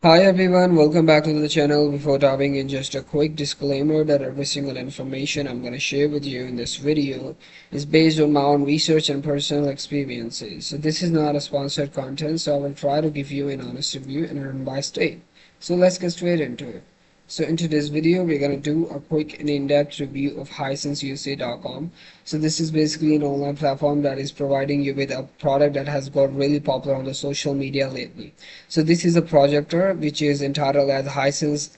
Hi everyone, welcome back to the channel. Before diving in, just a quick disclaimer that every single information I'm going to share with you in this video is based on my own research and personal experiences. So this is not a sponsored content, so I will try to give you an honest review and an unbiased take. So let's get straight into it. So in today's video, we're going to do a quick and in-depth review of HisenseUSA.com. So this is basically an online platform that is providing you with a product that has got really popular on the social media lately. So this is a projector which is entitled as Hisense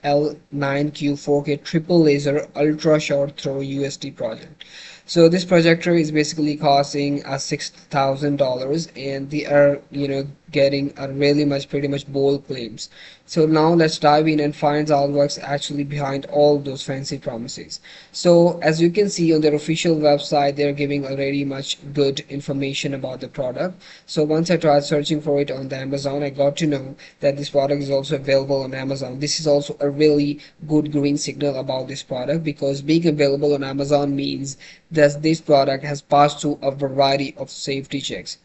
L9Q 4K Triple Laser Ultra Short Throw USD project. So this projector is basically costing $6,000, and they are getting a really pretty much bold claims. So now let's dive in and find out what's actually behind all those fancy promises. So as you can see on their official website, they're giving already much good information about the product. So once I tried searching for it on the Amazon, I got to know that this product is also available on Amazon. This is also a really good green signal about this product, because being available on Amazon means that this product has passed through a variety of safety checks.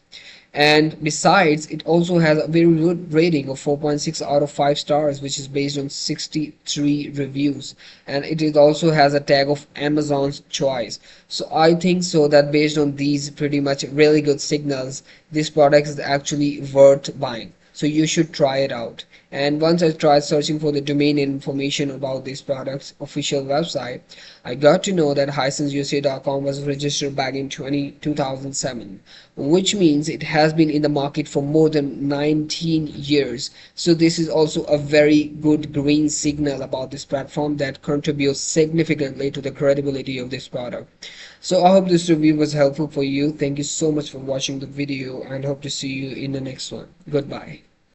And besides, it also has a very good rating of 4.6 out of 5 stars, which is based on 63 reviews, and it also has a tag of Amazon's choice. So I think so that based on these pretty much really good signals, this product is actually worth buying. So you should try it out. And once I tried searching for the domain information about this product's official website, I got to know that HisenseUSA.com was registered back in 2007, which means it has been in the market for more than 19 years. So this is also a very good green signal about this platform that contributes significantly to the credibility of this product. So I hope this review was helpful for you. Thank you so much for watching the video, and hope to see you in the next one. Goodbye.